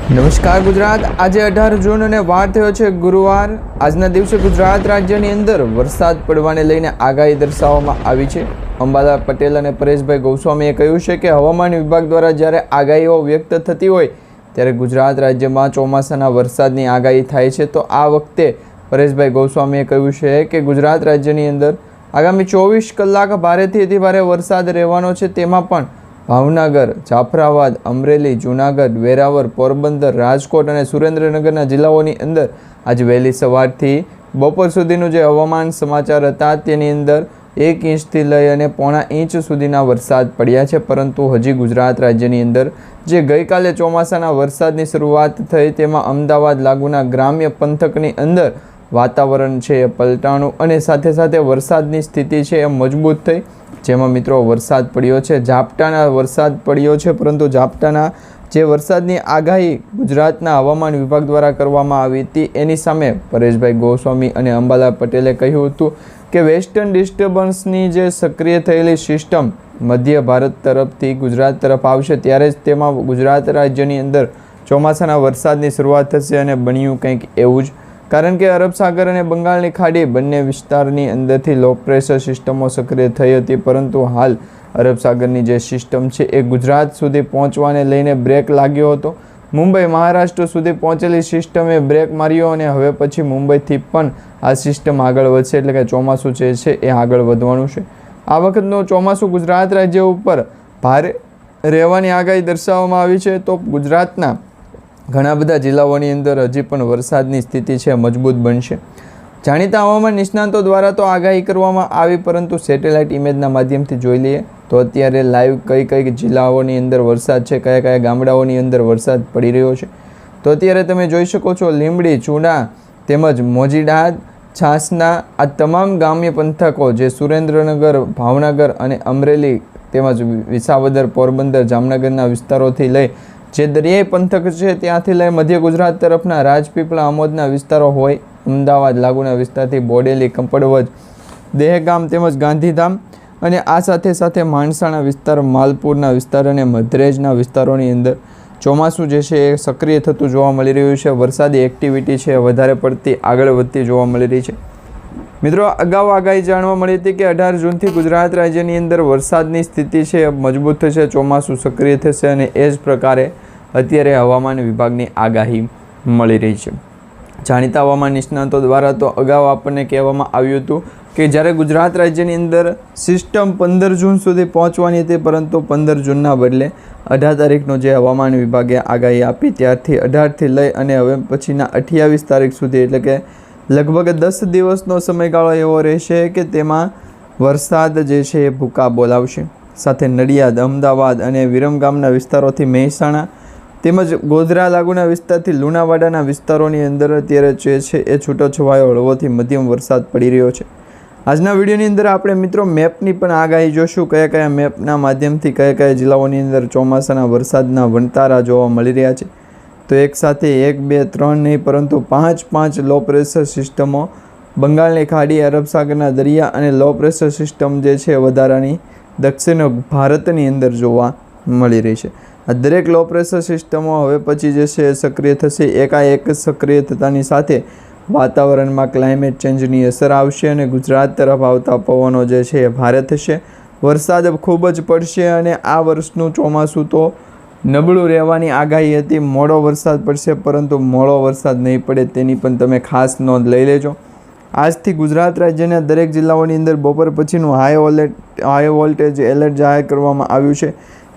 નમસ્કાર ગુજરાત। આજે 18 જૂન અને વાર થયો છે ગુરુવાર। આજના દિવસે ગુજરાત રાજ્યની અંદર વરસાદ પડવાને લઈને આગાહી દર્શાવવામાં આવી છે। અંબાલાલ પટેલ અને પરેશભાઈ ગોસ્વામીએ કહ્યું છે કે હવામાન વિભાગ દ્વારા જ્યારે આગાહીઓ વ્યક્ત થતી હોય ત્યારે ગુજરાત રાજ્યમાં ચોમાસાના વરસાદની આગાહી થાય છે। તો આ વખતે પરેશભાઈ ગોસ્વામીએ કહ્યું છે કે ગુજરાત રાજ્યની અંદર આગામી 24 કલાક ભારેથી અતિ ભારે વરસાદ રહેવાનો છે। તેમાં પણ ભાવનગર, જાફરાબાદ, અમરેલી, જૂનાગઢ, વેરાવળ, પોરબંદર, રાજકોટ અને સુરેન્દ્રનગરના જિલ્લાઓની અંદર આજે વહેલી સવારથી બપોર સુધીનું જે હવામાન સમાચાર હતા તેની અંદર 1 ઇંચથી લઈ અને 0.5 ઇંચ સુધીના વરસાદ પડ્યા છે। પરંતુ હજી ગુજરાત રાજ્યની અંદર જે ગઈકાલે ચોમાસાના વરસાદની શરૂઆત થઈ તેમાં અમદાવાદ લાગુના ગ્રામ્ય પંથકની અંદર વાતાવરણ છે એ પલટાણું અને સાથે સાથે વરસાદની સ્થિતિ છે એ મજબૂત થઈ, જેમાં મિત્રો વરસાદ પડ્યો છે, ઝાપટાના વરસાદ પડ્યો છે। પરંતુ ઝાપટાના જે વરસાદની આગાહી ગુજરાતના હવામાન વિભાગ દ્વારા કરવામાં આવી હતી એની સામે પરેશભાઈ ગોસ્વામી અને અંબાલાલ પટેલે કહ્યું હતું કે વેસ્ટર્ન ડિસ્ટર્બન્સની જે સક્રિય થયેલી સિસ્ટમ મધ્ય ભારત તરફથી ગુજરાત તરફ આવશે ત્યારે જ તેમાં ગુજરાત રાજ્યની અંદર ચોમાસાના વરસાદની શરૂઆત થશે અને બન્યું કંઈક એવું જ। કારણ કે અરબ સાગર અને બંગાળની ખાડી બંને વિસ્તારની અંદરથી લો પ્રેશર સિસ્ટમો સક્રિય થઈ હતી, પરંતુ હાલ અરબ સાગરની જે સિસ્ટમ છે એ ગુજરાત સુધી પહોંચવાને લઈને બ્રેક લાગ્યો હતો। મુંબઈ મહારાષ્ટ્ર સુધી પહોંચેલી સિસ્ટમે બ્રેક માર્યો અને હવે પછી મુંબઈથી પણ આ સિસ્ટમ આગળ વધશે, એટલે કે ચોમાસું જે છે એ આગળ વધવાનું છે। આ વખતનું ચોમાસું ગુજરાત રાજ્ય ઉપર ભારે રહેવાની આગાહી દર્શાવવામાં આવી છે। તો ગુજરાતના ઘણા બધા જિલ્લાઓની અંદર હજી પણ વરસાદની સ્થિતિ છે મજબૂત બનશે। જાણીતા હવામાન નિષ્ણાતો દ્વારા તો આગાહી કરવામાં આવી, પરંતુ સેટેલાઇટ ઇમેજના માધ્યમથી જોઈ લઈએ તો અત્યારે લાઈવ કઈ જિલ્લાઓની અંદર વરસાદ છે, કયા કયા ગામડાઓની અંદર વરસાદ પડી રહ્યો છે। તો અત્યારે તમે જોઈ શકો છો લીંબડી, ચૂડા તેમજ મોજીડાદ, છાસના આ તમામ ગ્રામ્ય પંથકો જે સુરેન્દ્રનગર, ભાવનગર અને અમરેલી તેમજ વિસાવદર, પોરબંદર, જામનગરના વિસ્તારોથી લઈ જે દરિયાઈ પંથક છે ત્યાંથી લઈ મધ્ય ગુજરાત તરફના રાજપીપળા, આમોદના વિસ્તારો હોય, અમદાવાદ લાગુના વિસ્તારથી બોડેલી, કંપડવજ, દહેગામ તેમજ ગાંધીધામ અને આ સાથે સાથે માણસાના વિસ્તાર, માલપુરના વિસ્તાર અને મધરેજના વિસ્તારોની અંદર ચોમાસું જે છે એ સક્રિય થતું જોવા મળી રહ્યું છે। વરસાદી એક્ટિવિટી છે વધારે પડતી આગળ વધતી જોવા મળી રહી છે। મિત્રો, અગાઉ આગાહી જાણવા મળી હતી કે 18 જૂનથી ગુજરાત રાજ્યની અંદર વરસાદની સ્થિતિ છે મજબૂત થશે, ચોમાસું સક્રિય થશે અને એ જ પ્રકારે અત્યારે હવામાન વિભાગની આગાહી મળી રહી છે। જાણીતા હવામાન નિષ્ણાતો દ્વારા તો અગાઉ આપણને કહેવામાં આવ્યું હતું કે જ્યારે ગુજરાત રાજ્યની અંદર સિસ્ટમ 15 જૂન સુધી પહોંચવાની હતી, પરંતુ 15 જૂનના બદલે 18 તારીખનો જે હવામાન વિભાગે આગાહી આપી ત્યારથી 18થી લઈ અને હવે પછીના 28 તારીખ સુધી, એટલે કે લગભગ 10 દિવસનો સમયગાળો એવો રહેશે કે તેમાં વરસાદ જે છે એ ભૂકા બોલાવશે। સાથે નડિયાદ, અમદાવાદ અને વિરમગામના વિસ્તારોથી મહેસાણા તેમજ ગોધરા લાગુના વિસ્તારથી લુણાવાડાના વિસ્તારોની અંદર અત્યારે જે છે એ છૂટોછવાયો હળવોથી મધ્યમ વરસાદ પડી રહ્યો છે। આજના વિડીયોની અંદર આપણે મિત્રો મેપની પણ આગાહી જોશું, કયા કયા મેપના માધ્યમથી કયા કયા જિલ્લાઓની અંદર ચોમાસાના વરસાદના વંતારા જોવા મળી રહ્યા છે। તો એક સાથે 1, 2, 3 નહીં પરંતુ 5 લો પ્રેશર સિસ્ટમો બંગાળની ખાડી, અરબ સાગરના દરિયા અને લો પ્રેશર સિસ્ટમ જે છે વધારાની દક્ષિણ ભારતની અંદર જોવા મળી રહી છે। આ દરેક લો પ્રેશર સિસ્ટમો હવે પછી જે છે સક્રિય થશે। એકાએક સક્રિય થતાની સાથે વાતાવરણમાં ક્લાઇમેટ ચેન્જની અસર આવશે અને ગુજરાત તરફ આવતા પવનો જે છે એ ભારે થશે, વરસાદ ખૂબ જ પડશે અને આ વર્ષનું ચોમાસું તો નબળું રહેવાની આગાહી હતી। મોડો વરસાદ પડશે, પરંતુ મોડો વરસાદ નહીં પડે તેની પણ તમે ખાસ નોંધ લઈ લેજો। આજથી ગુજરાત રાજ્યના દરેક જિલ્લાઓની અંદર બપોર પછીનું હાઈ વોલ્ટેજ એલર્ટ જાહેર કરવામાં આવ્યું છે।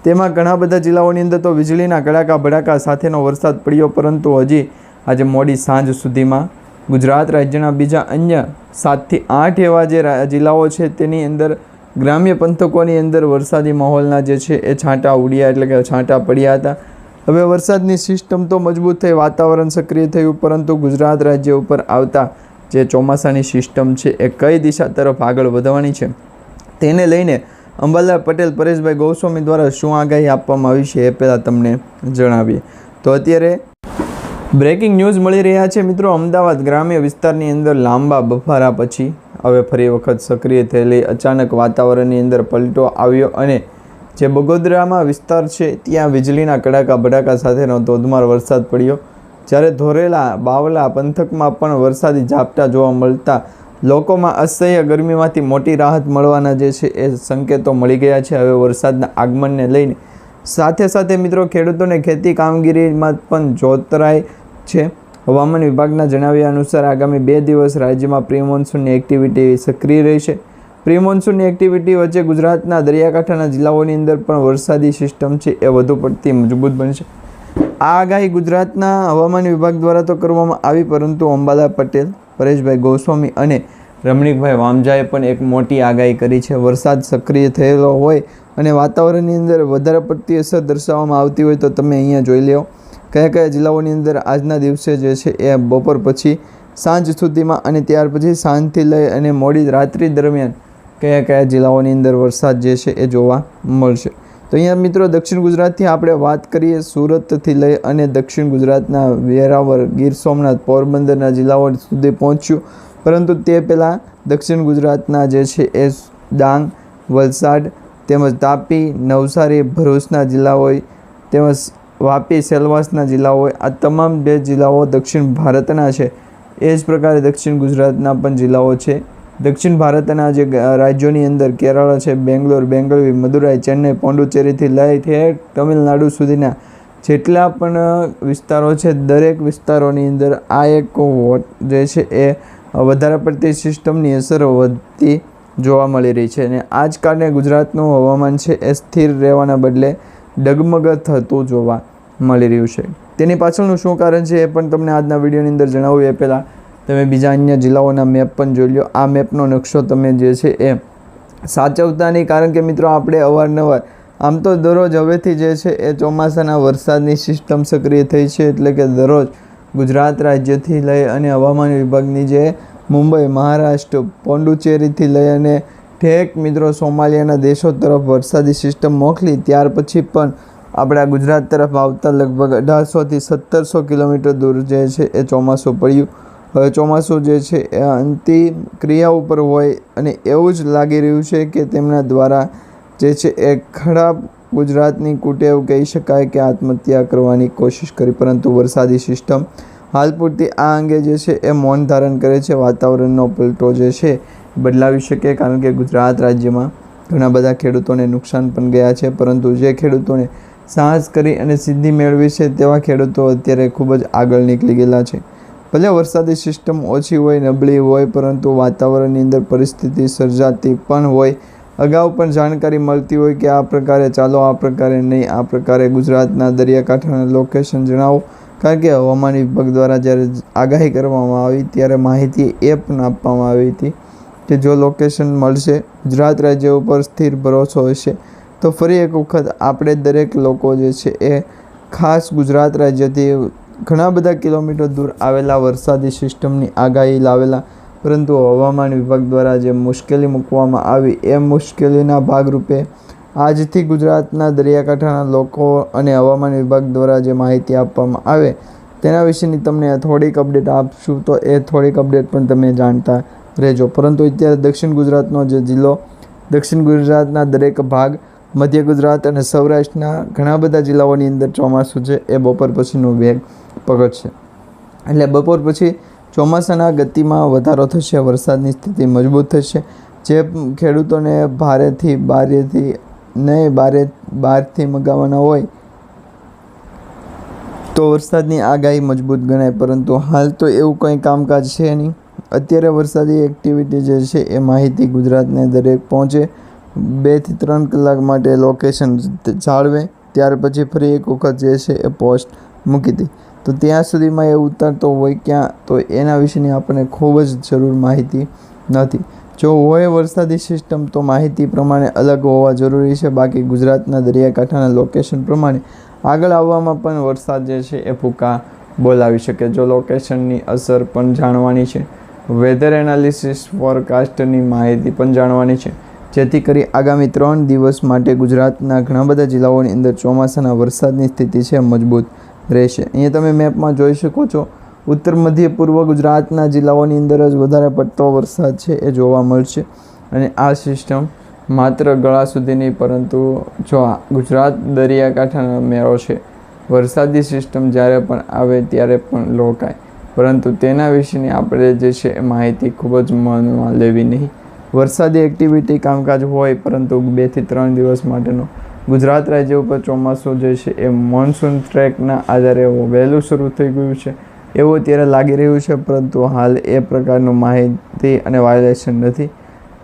તેમાં ઘણા બધા જિલ્લાઓની અંદર તો વીજળીના કડાકા ભડાકા સાથેનો વરસાદ પડ્યો, પરંતુ હજી આજે મોડી સાંજ સુધીમાં ગુજરાત રાજ્યના બીજા અન્ય 7 થી 8 એવા જે જિલ્લાઓ છે તેની અંદર ગ્રામ્ય પંથકોની અંદર વરસાદી માહોલના જે છે એ છાંટા ઉડ્યા, એટલે કે છાંટા પડ્યા હતા। હવે વરસાદની સિસ્ટમ તો મજબૂત થઈ, વાતાવરણ સક્રિય થયું, પરંતુ ગુજરાત રાજ્ય ઉપર આવતા જે ચોમાસાની સિસ્ટમ છે એ કઈ દિશા તરફ આગળ વધવાની છે તેને લઈને અંબાલાલ પટેલ, પરેશભાઈ ગોસ્વામી દ્વારા શું આગાહી આપવામાં આવી છે એ પહેલાં તમને જણાવીએ। તો અત્યારે બ્રેકિંગ ન્યૂઝ મળી રહ્યા છે મિત્રો, અમદાવાદ ગ્રામ્ય વિસ્તારની અંદર લાંબા બફારા પછી હવે ફરી વખત સક્રિય થયેલી અચાનક વાતાવરણની અંદર પલટો આવ્યો અને જે બગોદરામાં વિસ્તાર છે ત્યાં વીજળીના કડાકા ભડાકા સાથેનો ધોધમાર વરસાદ પડ્યો, જ્યારે ધોરેલા બાવલા પંથકમાં પણ વરસાદી ઝાપટા જોવા મળતા લોકોમાં અસહ્ય ગરમીમાંથી મોટી રાહત મળવાના જે છે એ સંકેતો મળી ગયા છે. હવે વરસાદના આગમનને લઈને સાથે સાથે મિત્રો ખેડૂતોને ખેતી કામગીરીમાં પણ જોતરાય છે. હવામાન વિભાગના જણાવ્યા અનુસાર આગામી 2 દિવસ રાજ્યમાં પ્રી મોન્સૂનની એક્ટિવિટી સક્રિય રહેશે. પ્રી મોન્સૂનની એક્ટિવિટી વચ્ચે ગુજરાતના દરિયાકાંઠાના જિલ્લાઓની અંદર પણ વરસાદી સિસ્ટમ છે એ વધુ પડતી મજબૂત બનશે. આ આગાહી ગુજરાતના હવામાન વિભાગ દ્વારા તો કરવામાં આવી, પરંતુ અંબાલાલ પટેલ, પરેશભાઈ ગોસ્વામી અને રમણીકભાઈ વામજાએ પણ એક મોટી આગાહી કરી છે. વરસાદ સક્રિય થયેલો હોય અને વાતાવરણની અંદર વધારે પડતી અસર દર્શાવવામાં આવતી હોય તો તમે અહીંયા જોઈ લો કયા કયા જિલ્લાઓની અંદર આજના દિવસે જે છે એ બપોર પછી સાંજ સુધીમાં અને ત્યાર પછી સાંજથી લઈ અને મોડી રાત્રિ દરમિયાન કયા કયા જિલ્લાઓની અંદર વરસાદ જે છે એ જોવા મળશે. તો અહીંયા મિત્રો દક્ષિણ ગુજરાતથી આપણે વાત કરીએ, સુરતથી લઈ અને દક્ષિણ ગુજરાતના વેરાવળ, ગીર સોમનાથ, પોરબંદરના જિલ્લાઓ સુધી પહોંચ્યું, પરંતુ તે પહેલાં દક્ષિણ ગુજરાતના જે છે એ ડાંગ, વલસાડ તેમજ તાપી, નવસારી, ભરૂચના જિલ્લા હોય તેમજ વાપી, સેલવાસના જિલ્લાઓ હોય, આ તમામ 2 જિલ્લાઓ દક્ષિણ ભારતના છે. એ જ પ્રકારે દક્ષિણ ગુજરાતના પણ જિલ્લાઓ છે. દક્ષિણ ભારતના જે રાજ્યોની અંદર કેરળ છે, બેંગ્લોર, બેંગલવી, મદુરાઈ, ચેન્નઈ, પોંડુચેરીથી લઈ ઠેઠ તમિલનાડુ સુધીના જેટલા પણ વિસ્તારો છે, દરેક વિસ્તારોની અંદર આ એક જે છે એ વધારે પડતી સિસ્ટમની અસર વધતી જોવા મળી રહી છે. અને આ જ કારણે ગુજરાતનું હવામાન છે એ સ્થિર રહેવાના બદલે ડગમગ થતું જોવા મળી રહ્યું છે. તેની પાછળનું શું કારણ છે એ પણ તમને આજના વિડીયોની અંદર જણાવું એ પહેલાં તમે બીજા અન્ય જિલ્લાઓના મેપ પણ જોઈ લો. આ મેપનો નકશો તમે જે છે એ સાચવતા નહીં, કારણ કે મિત્રો આપણે અવારનવાર આમ તો દરરોજ હવેથી જે છે એ ચોમાસાના વરસાદની સિસ્ટમ સક્રિય થઈ છે, એટલે કે દરરોજ ગુજરાત રાજ્યથી લઈ અને હવામાન વિભાગની જે મુંબઈ, મહારાષ્ટ્ર, પોંડુચેરીથી લઈ અને ઠેક મિત્રો સોમાલિયાના દેશો તરફ વરસાદી સિસ્ટમ મોકલી, ત્યાર પછી પણ આપણા ગુજરાત તરફ આવતા લગભગ 1800થી 1700 કિલોમીટર દૂર જે છે એ ચોમાસું પડ્યું. હવે ચોમાસું જે છે એ અંતિમ ક્રિયા ઉપર હોય અને એવું જ લાગી રહ્યું છે કે તેમના દ્વારા જે છે એ ખરાબ ગુજરાતની કુટેવ કહી શકાય કે આત્મહત્યા કરવાની કોશિશ કરી, પરંતુ વરસાદી સિસ્ટમ હાલ પૂરતી આ અંગે જે છે એ મૌન ધારણ કરે છે. વાતાવરણનો પલટો જે છે બદલાવી શકે, કારણ કે ગુજરાત રાજ્યમાં ઘણા બધા ખેડૂતોને નુકસાન પણ ગયા છે, પરંતુ જે ખેડૂતોને સાહસ કરી અને સિદ્ધિ મેળવી છે તેવા ખેડૂતો અત્યારે ખૂબ જ આગળ નીકળી ગયેલા છે. ભલે વરસાદી સિસ્ટમ ઓછી હોય, નબળી હોય, પરંતુ વાતાવરણની અંદર પરિસ્થિતિ સર્જાતી પણ હોય, અગાઉ પણ જાણકારી મળતી હોય કે આ પ્રકારે ચાલો, આ પ્રકારે નહીં, આ પ્રકારે ગુજરાતના દરિયાકાંઠાના લોકેશન જણાવો, કારણ કે હવામાન વિભાગ દ્વારા જ્યારે આગાહી કરવામાં આવી ત્યારે માહિતી એ પણ આપવામાં આવી હતી કે જો લોકેશન મળશે, ગુજરાત રાજ્ય ઉપર સ્થિર ભરોસો હશે, તો ફરી એક વખત આપણે દરેક લોકો જે છે એ ખાસ ગુજરાત રાજ્યથી ઘણા બધા કિલોમીટર દૂર આવેલા વરસાદી સિસ્ટમની આગાહી લાવેલા, પરંતુ હવામાન વિભાગ દ્વારા જે મુશ્કેલી મૂકવામાં આવી એ મુશ્કેલીના ભાગરૂપે આજથી ગુજરાતના દરિયાકાંઠાના લોકો અને હવામાન વિભાગ દ્વારા જે માહિતી આપવામાં આવે તેના વિશેની તમને થોડીક અપડેટ આપશું, તો એ થોડીક અપડેટ પણ તમે જાણતા રહેજો. પરંતુ અત્યારે દક્ષિણ ગુજરાતનો જે જિલ્લો, દક્ષિણ ગુજરાતના દરેક ભાગ, મધ્ય ગુજરાત અને સૌરાષ્ટ્રના ઘણા બધા જિલ્લાઓની અંદર ચોમાસું છે એ બપોર પછીનો વેગ પકડશે. એટલે બપોર પછી ચોમાસાના ગતિમાં વધારો થશે, વરસાદની સ્થિતિ મજબૂત થશે. જે ખેડૂતોને ભારેથી બહારથી મંગાવવાના હોય તો વરસાદની આગાહી મજબૂત ગણાય, પરંતુ હાલ તો એવું કંઈ કામકાજ છે નહીં. અત્યારે વરસાદી એક્ટિવિટી જે છે એ માહિતી ગુજરાતને દરેક પહોંચે, 2 થી 3 કલાક માટે લોકેશન જાળવે, ત્યાર પછી ફરી એક વખત જે છે એ પોસ્ટ મૂકી દે, તો ત્યાં સુધીમાં એ ઉતરતો હોય ક્યાં, તો એના વિશેની આપણને ખૂબ જ જરૂર માહિતી નથી. જો હોય વરસાદી સિસ્ટમ તો માહિતી પ્રમાણે અલગ હોવા જરૂરી છે, બાકી ગુજરાતના દરિયાકાંઠાના લોકેશન પ્રમાણે આગળ આવવામાં પણ વરસાદ જે છે એ ભૂકા બોલાવી શકે. જો લોકેશનની અસર પણ જાણવાની છે, વેધર એનાલિસિસ ફોરકાસ્ટની માહિતી પણ જાણવાની છે, જેથી કરી આગામી 3 દિવસ માટે ગુજરાતના ઘણા બધા જિલ્લાઓની અંદર ચોમાસાના વરસાદની સ્થિતિ છે મજબૂત રહેશે. અહીંયા તમે મેપમાં જોઈ શકો છો, ઉત્તર મધ્ય પૂર્વ ગુજરાતના જિલ્લાઓની અંદર જ વધારે પડતો વરસાદ છે એ જોવા મળશે, અને આ સિસ્ટમ માત્ર ગળા સુધી નહીં, પરંતુ જો આ ગુજરાત દરિયાકાંઠાનો મેળો છે, વરસાદી સિસ્ટમ જ્યારે પણ આવે ત્યારે પણ લોકાય, પરંતુ તેના વિશેની આપણે જે છે એ માહિતી ખૂબ જ મનમાં લેવી નહીં. વરસાદી એક્ટિવિટી કામકાજ હોય, પરંતુ 2 થી 3 દિવસ માટેનો ગુજરાત રાજ્ય ઉપર ચોમાસું જે છે એ મોન્સૂન ટ્રેકના આધારે વહેલું શરૂ થઈ ગયું છે એવું અત્યારે લાગી રહ્યું છે, પરંતુ હાલ એ પ્રકારનું માહિતી અને વાયોલેશન નથી.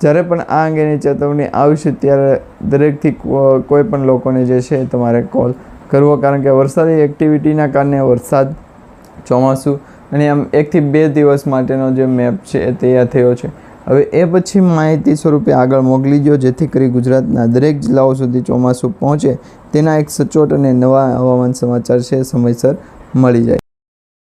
જ્યારે પણ આ અંગેની ચેતવણી આવશે ત્યારે દરેકથી કોઈ પણ લોકોને જે છે તમારે કોલ કરવો, કારણ કે વરસાદી એક્ટિવિટીના કારણે વરસાદ, ચોમાસું અને આમ 1 થી 2 દિવસ માટેનો જે મેપ છે એ તૈયાર થયો છે. હવે એ પછી માહિતી સ્વરૂપે આગળ મોકલી દો, જેથી કરી ગુજરાતના દરેક જિલ્લાઓ સુધી ચોમાસું પહોંચે તેના એક સચોટ અને નવા હવામાન સમાચાર છે સમયસર મળી જાય.